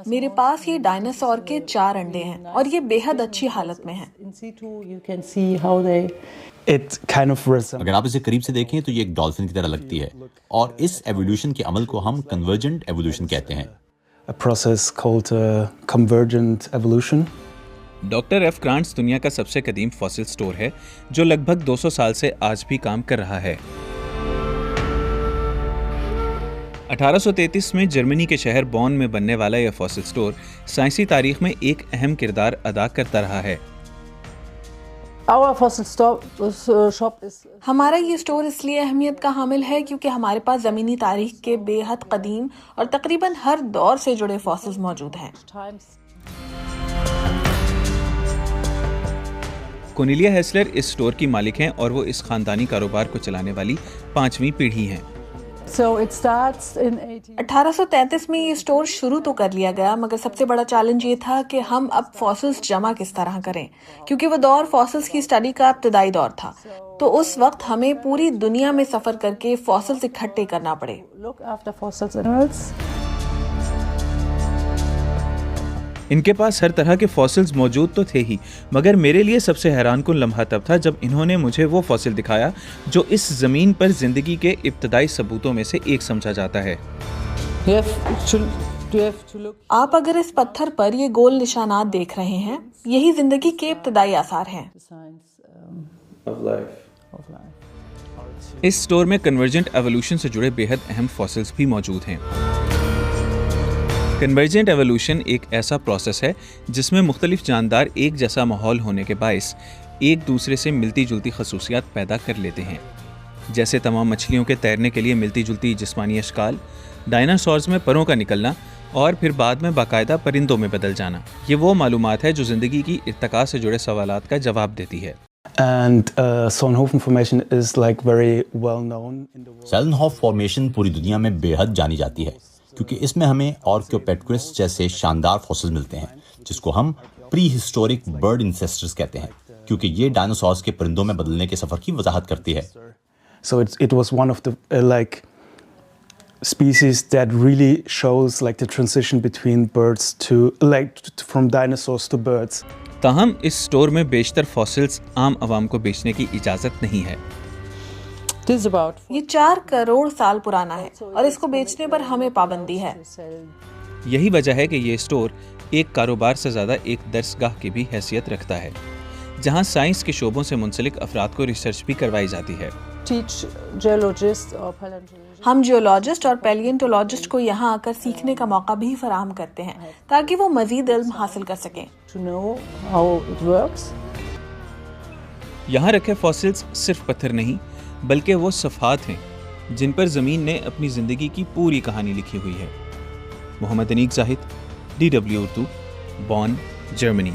میرے پاس یہ ڈائناسور کے 4 انڈے ہیں اور یہ بے حد اچھی حالت میں ہیں۔ اگر آپ اسے قریب سے دیکھیں تو یہ ایک ڈالفن کی طرح لگتی ہے، اور اس ایوولوشن کے عمل کو ہم کنورجنٹ ایوولوشن کہتے ہیں۔ ڈاکٹر ایف کرانٹس دنیا کا سب سے قدیم فاسل سٹور ہے جو لگ بھگ 200 سال سے آج بھی کام کر رہا ہے۔ 1833 میں جرمنی کے شہر بون میں بننے والا یہ فاسل سٹور سائنسی تاریخ میں ایک اہم کردار ادا کرتا رہا ہے۔ ہمارا یہ اسٹور اس لیے اہمیت کا حامل ہے کیونکہ ہمارے پاس زمینی تاریخ کے بے حد قدیم اور تقریباً ہر دور سے جڑے فاسلز موجود ہیں۔ کونیلیا ہیسلر اس اسٹور کی مالک ہیں اور وہ اس خاندانی کاروبار کو چلانے والی 5ویں پیڑھی ہیں۔ 1833 میں یہ اسٹور شروع تو کر لیا گیا، مگر سب سے بڑا چیلنج یہ تھا کہ ہم اب فاسلز جمع کس طرح کریں، کیونکہ وہ دور فاسلز کی اسٹڈی کا ابتدائی دور تھا۔ تو اس وقت ہمیں پوری دنیا میں سفر کر کے فاسلز اکٹھے کرنا پڑے۔ ان کے پاس ہر طرح کے فاسلز موجود تو تھے ہی، مگر میرے لیے سب سے حیران کن لمحہ تب تھا جب انہوں نے مجھے وہ فاسل دکھایا جو اس زمین پر زندگی کے ابتدائی ثبوتوں میں سے ایک سمجھا جاتا ہے۔ آپ اگر اس پتھر پر یہ گول نشانات دیکھ رہے ہیں، یہی زندگی کے ابتدائی آثار ہیں۔ اس اسٹور میں کنورجنٹ ایوولوشن سے جڑے بے حد اہم فاسلز بھی موجود ہیں۔ کنورجنٹ ایوولوشن ایک ایسا پروسیس ہے جس میں مختلف جاندار ایک جیسا ماحول ہونے کے باعث ایک دوسرے سے ملتی جلتی خصوصیات پیدا کر لیتے ہیں، جیسے تمام مچھلیوں کے تیرنے کے لیے ملتی جلتی جسمانی اشکال، ڈائناسورز میں پروں کا نکلنا اور پھر بعد میں باقاعدہ پرندوں میں بدل جانا۔ یہ وہ معلومات ہے جو زندگی کی ارتقاء سے جڑے سوالات کا جواب دیتی ہے۔ سیلنہوف فارمیشن پوری دنیا میں بے حد جانی جاتی ہے کیونکہ اس میں ہمیں آرکیوپیٹرکس جیسے شاندار فاسل ملتے ہیں جس کو ہم پری ہسٹورک برڈ انسیسٹرز کہتے ہیں، کیونکہ یہ ڈائناسورز کے پرندوں میں بدلنے کے سفر کی وضاحت کرتی ہے۔ So it was one of the species that really shows the transition between birds to from dinosaurs to birds. تاہم اس اسٹور میں بیشتر فاسلز عام عوام کو بیچنے کی اجازت نہیں ہے۔ یہ 4 کروڑ سال پرانا ہے اور اس کو بیچنے پر ہمیں پابندی ہے۔ یہی وجہ ہے کہ یہ اسٹور ایک کاروبار سے زیادہ ایک درس گاہ کی بھی حیثیت رکھتا ہے، جہاں سائنس کے شعبوں سے منسلک افراد کو ریسرچ بھی کروائی جاتی ہے۔ ہم جیولوجسٹ اور پیلینٹولوجسٹ کو یہاں آ کر سیکھنے کا موقع بھی فراہم کرتے ہیں تاکہ وہ مزید علم حاصل کر سکیں۔ یہاں رکھے فاسلز صرف پتھر نہیں بلکہ وہ صفحات ہیں جن پر زمین نے اپنی زندگی کی پوری کہانی لکھی ہوئی ہے۔ محمد انیق زاہد، DW اردو، بون، جرمنی۔